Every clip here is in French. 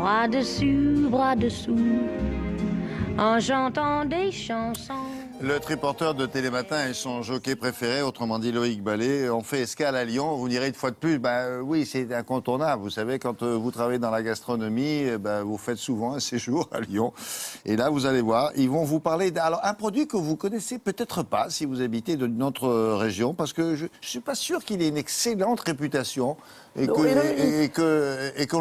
bras dessus, bras dessous, en chantant des chansons. Le triporteur de Télématin et son jockey préféré, autrement dit Loïc Ballet, ont fait escale à Lyon. Vous direz une fois de plus, oui, c'est incontournable. Vous savez, quand vous travaillez dans la gastronomie, vous faites souvent un séjour à Lyon. Et là, vous allez voir, ils vont vous parler alors un produit que vous connaissez peut-être pas si vous habitez dans une autre région, parce que je suis pas sûr qu'il ait une excellente réputation et qu'on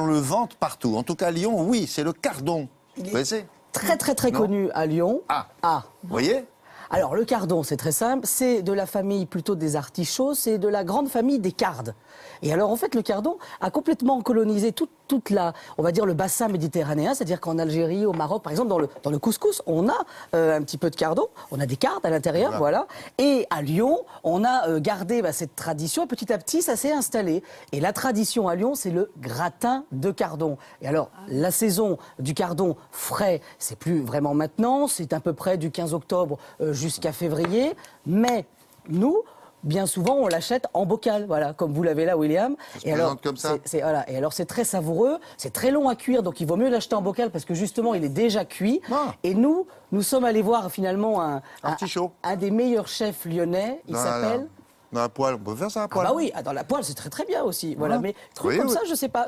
le vante partout. En tout cas, Lyon, oui, c'est le cardon. Vous connaissez ? Très connu à Lyon. Ah. Vous voyez ? Alors, le cardon, c'est très simple. C'est de la famille plutôt des artichauts. C'est de la grande famille des cardes. Et alors, en fait, le cardon a complètement colonisé toute la, on va dire, le bassin méditerranéen. C'est-à-dire qu'en Algérie, au Maroc, par exemple, dans le couscous, on a un petit peu de cardon. On a des cardes à l'intérieur, voilà. Et à Lyon, on a gardé cette tradition. Et petit à petit, ça s'est installé. Et la tradition à Lyon, c'est le gratin de cardon. Et alors, la saison du cardon frais, c'est plus vraiment maintenant. C'est à peu près du 15 octobre jusqu'à février. Mais nous, bien souvent, on l'achète en bocal, voilà, comme vous l'avez là, William. Et alors, comme ça. Voilà. Et alors, c'est très savoureux, c'est très long à cuire, donc il vaut mieux l'acheter en bocal parce que justement, il est déjà cuit. Et nous sommes allés voir finalement un des meilleurs chefs lyonnais. Il s'appelle. Dans la poêle, on peut faire ça à poêle. Ah bah oui, dans la poêle, c'est très bien aussi. Voilà, mais truc comme ça, je sais pas.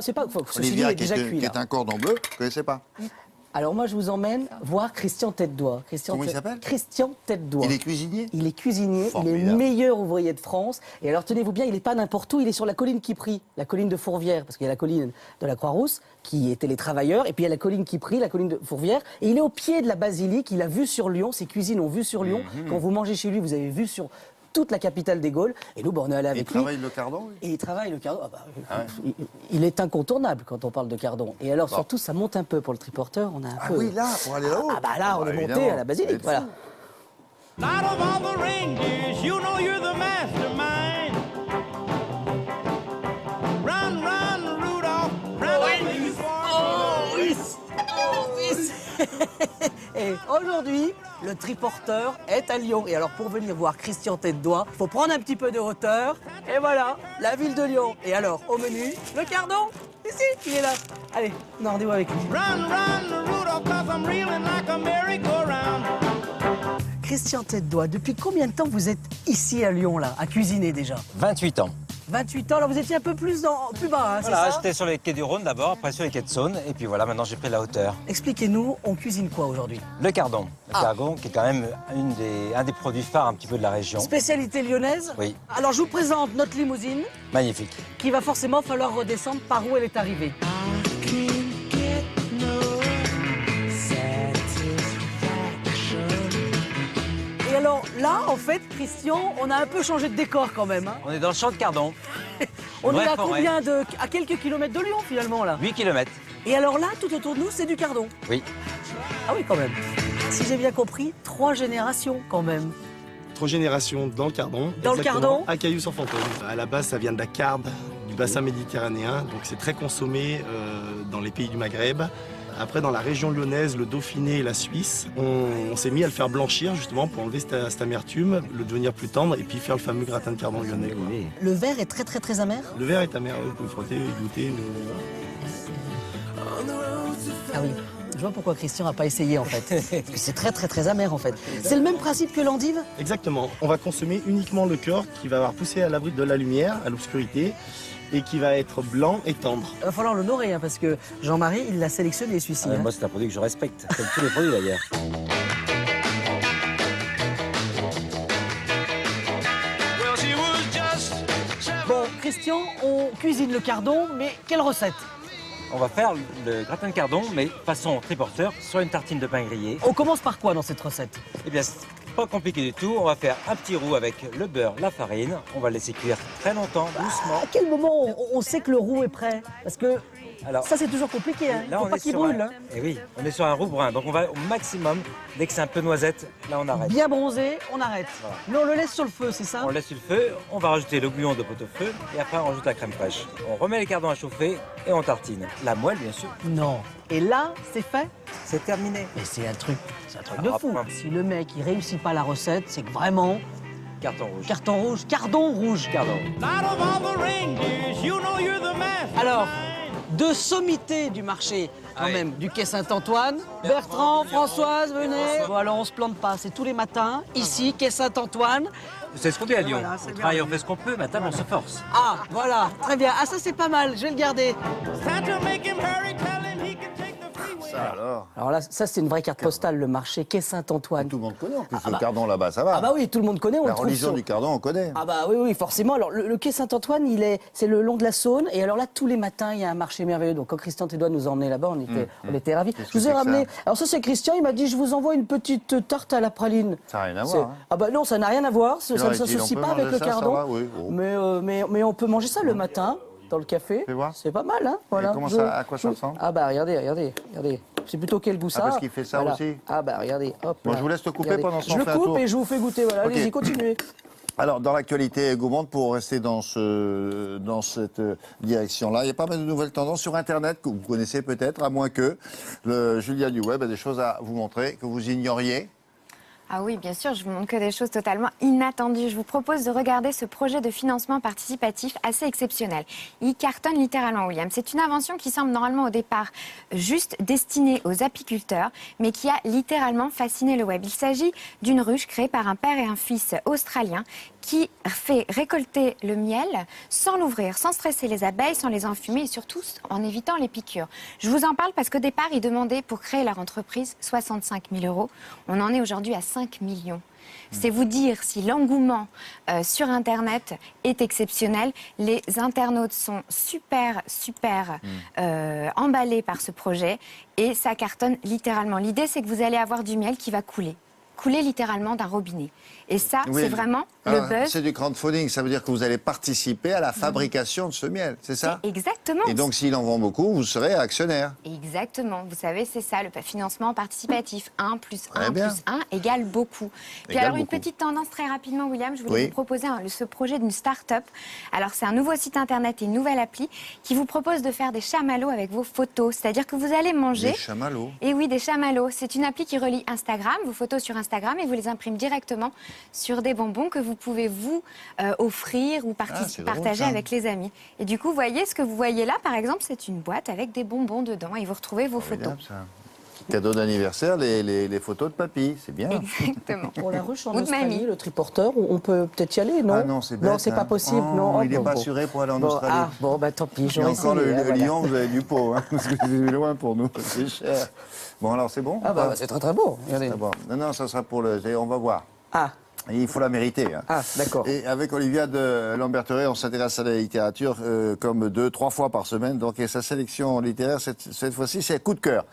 Olivier, il est déjà cuit. Qui est un cordon bleu, vous ne connaissez pas. Alors moi, je vous emmène voir Christian Tête-Doigt. Comment il s'appelle ? Christian Tête-Doigt. Il est cuisinier ? Il est cuisinier, Formidable. il est le meilleur ouvrier de France. Et alors, tenez-vous bien, il n'est pas n'importe où, il est sur la colline qui prie, la colline de Fourvière, parce qu'il y a la colline de la Croix-Rousse, qui était les travailleurs, et puis il y a la colline qui prie, la colline de Fourvière. Et il est au pied de la basilique, il a vue sur Lyon, ses cuisines ont vue sur Lyon. Quand vous mangez chez lui, vous avez vu sur toute la capitale des Gaules. Et nous, on est allé avec lui. Il travaille le cardon ? Et il travaille le cardon. Il est incontournable quand on parle de cardon. Et alors, surtout, ça monte un peu pour le triporteur. On a un peu... oui, là, pour aller là-haut. Là, on est monté à la basilique, voilà. Out of all the reindeers, you know you're the mastermind. Run, run, Rudolph, run. Et aujourd'hui, le triporteur est à Lyon. Et alors, pour venir voir Christian Tête-Doigt, il faut prendre un petit peu de hauteur. Et voilà, la ville de Lyon. Et alors, au menu, le cardon. Ici, il est là. Allez, on a rendez-vous avec lui. Run, run, Rudolph, 'cause I'm reeling like a merry-go-round. Christian Tête-Doigt, depuis combien de temps vous êtes ici à Lyon, là, à cuisiner déjà ? 28 ans. 28 ans, là vous étiez un peu plus bas, hein, c'est Voilà, ça ? j'étais sur les quais du Rhône d'abord, après sur les quais de Saône, et puis voilà, maintenant j'ai pris la hauteur. Expliquez-nous, on cuisine quoi aujourd'hui ? Le cardon. Le cardon qui est quand même un des produits phares un petit peu de la région. Spécialité lyonnaise ? Oui. Alors je vous présente notre limousine, Magnifique. qui va forcément falloir redescendre par où elle est arrivée. Et alors là, en fait, Christian, on a un peu changé de décor quand même. Hein. On est dans le champ de cardon. On est Vraie à forêt. à quelques kilomètres de Lyon finalement là. 8 km. Et alors là, tout autour de nous, c'est du cardon. Oui. Ah oui, quand même. Si j'ai bien compris, 3 générations quand même. 3 générations dans le cardon. Dans le exactement, cardon. à Cailloux-sur-Fontaine. À la base, ça vient de la carde, du bassin méditerranéen. Donc c'est très consommé dans les pays du Maghreb. Après, dans la région lyonnaise, le Dauphiné et la Suisse, on s'est mis à le faire blanchir justement pour enlever cette amertume, le devenir plus tendre et puis faire le fameux gratin de cardon lyonnais. Quoi. Le verre est très amer. Le verre est amer, vous pouvez frotter, goûter. Ah oui. Je vois pourquoi Christian n'a pas essayé en fait. Parce que c'est très amer en fait. C'est le même principe que l'endive ? Exactement. On va consommer uniquement le cœur qui va avoir poussé à l'abri de la lumière, à l'obscurité, et qui va être blanc et tendre. Il va falloir l'honorer hein, parce que Jean-Marie, il l'a sélectionné celui-ci. Hein. Moi, c'est un produit que je respecte, comme tous les produits d'ailleurs. Bon, Christian, on cuisine le cardon, mais quelle recette ? On va faire le gratin de cardon, mais façon triporteur, sur une tartine de pain grillé. On commence par quoi dans cette recette ? Eh bien, c'est pas compliqué du tout. On va faire un petit roux avec le beurre, la farine. On va le laisser cuire très longtemps, doucement. À quel moment on sait que le roux est prêt ? Parce que Alors, ça, c'est toujours compliqué. Hein. là, Faut on pas est qu'il sur brûle. un... Hein. Eh oui, on est sur un roux brun. Donc, on va au maximum. Dès que c'est un peu noisette, là, on arrête. Bien bronzé, on arrête. Voilà. Mais on le laisse sur le feu, c'est ça ? On laisse sur le feu, on va rajouter le bouillon de pot-au-feu et après on rajoute la crème fraîche. On remet les cardons à chauffer et on tartine. La moelle, bien sûr, Non. Et là, c'est fait ? c'est terminé. Mais c'est un truc de Ah, fou. point. Si le mec, il réussit pas la recette, c'est que vraiment, Carton rouge. carton rouge, cardon rouge. Cardon. Out of all the reindeers, you know you're the mastermind. Alors, deux sommités du marché, quand Ah oui. même, du quai Saint-Antoine. Bertrand, Françoise, venez. Bon, alors on se plante pas, c'est tous les matins, ici, quai Saint-Antoine. C'est ce qu'on dit à Lyon. Voilà, c'est On bien. travaille, on fait ce qu'on peut, mais à table, on se force. Ah, voilà, très bien. Ah, ça c'est pas mal, je vais le garder. Santa, make him hurry, tell him he can take the freeway. Ça alors. Alors là, ça c'est une vraie carte postale, le marché quai Saint-Antoine. Tout le monde connaît en plus. Le cardon là-bas, ça va. Ah bah oui, tout le monde connaît, on La le trouve religion sur- du cardon, on connaît. Ah bah oui, oui, forcément. Alors le quai Saint-Antoine, c'est le long de la Saône. Et alors là, tous les matins, il y a un marché merveilleux. Donc quand Christian Tédois nous a emmenés là-bas, on était ravis. Qu'est-ce Je que vous ai c'est que ramené. ça Alors ça, c'est Christian. Il m'a dit, je vous envoie une petite tarte à la praline. Ça n'a rien à C'est- voir. hein. Ah bah non, ça n'a rien à voir. Ça Alors, ne est-il, on s'associe peut pas manger avec le ça, ça cardon. va, oui. Oh. Mais on peut manger ça le matin dans le café. Fais voir. C'est pas mal, hein. Voilà. comment ça- à quoi ça ressemble Ah bah regardez. C'est plutôt quel goût ça. parce qu'il fait ça Voilà. aussi. Ah bah regardez. Hop. Bon, là. je vous laisse te couper Regardez. pendant ce temps, Je on fait le un coupe tour. et je vous fais goûter. Voilà, Ok. allez-y, continuez. Alors, dans l'actualité gourmande, pour rester dans cette direction-là, il y a pas mal de nouvelles tendances sur Internet que vous connaissez peut-être, à moins que Julia du Web a des choses à vous montrer que vous ignoriez. Ah oui, bien sûr, je vous montre que des choses totalement inattendues. Je vous propose de regarder ce projet de financement participatif assez exceptionnel. Il cartonne littéralement, William. C'est une invention qui semble normalement au départ juste destinée aux apiculteurs, mais qui a littéralement fasciné le web. Il s'agit d'une ruche créée par un père et un fils australiens qui fait récolter le miel sans l'ouvrir, sans stresser les abeilles, sans les enfumer et surtout en évitant les piqûres. Je vous en parle parce qu'au départ, ils demandaient pour créer leur entreprise 65 000 €. On en est aujourd'hui à 5 millions. C'est vous dire si l'engouement sur Internet est exceptionnel. Les internautes sont super emballés par ce projet et ça cartonne littéralement. L'idée, c'est que vous allez avoir du miel qui va couler littéralement d'un robinet. Et ça, Oui. c'est vraiment Ah, le buzz. C'est du crowdfunding, ça veut dire que vous allez participer à la fabrication de ce miel, c'est ça? Exactement. Et donc, s'il en vend beaucoup, vous serez actionnaire. Exactement. Vous savez, c'est ça, le financement participatif. 1 plus 1 Très bien. plus 1 égale beaucoup. Puis Égale alors, une beaucoup. petite tendance très rapidement, William, je voulais Oui. vous proposer ce projet d'une start-up. Alors, c'est un nouveau site internet et une nouvelle appli qui vous propose de faire des chamallows avec vos photos. C'est-à-dire que vous allez manger... Des chamallows. Et oui, des chamallows. C'est une appli qui relie Instagram, vos photos sur Instagram, et vous les imprimez directement sur des bonbons que vous pouvez vous offrir ou c'est drôle, partager ça. avec les amis. Et du coup, vous voyez, ce que vous voyez là, par exemple, c'est une boîte avec des bonbons dedans et vous retrouvez vos photos. Formidable, ça. Cadeau d'anniversaire, les photos de papy, c'est bien. Exactement. Pour la ruche en Ou de Australie, mamie. le triporteur, on peut peut-être y aller, non? Ah non, c'est bête. Non, c'est hein. pas possible. Oh, non. il n'est bon, pas bon. assuré pour aller en Bon, Australie. ah, bon, bah tant pis, Et j'aurais encore essayé, le voilà. Lyon, vous avez du pot, hein, parce que c'est loin pour nous, c'est cher. Bon, alors c'est bon? Ah bah, c'est très très beau. Regardez. Ah bon. Non, ça sera pour le... On va voir. Ah, Et il faut la mériter. hein. ah, d'accord. Et avec Olivia de Lamberteret, on s'intéresse à la littérature comme 2-3 fois par semaine. Donc, et sa sélection littéraire, cette fois-ci, c'est coup de cœur.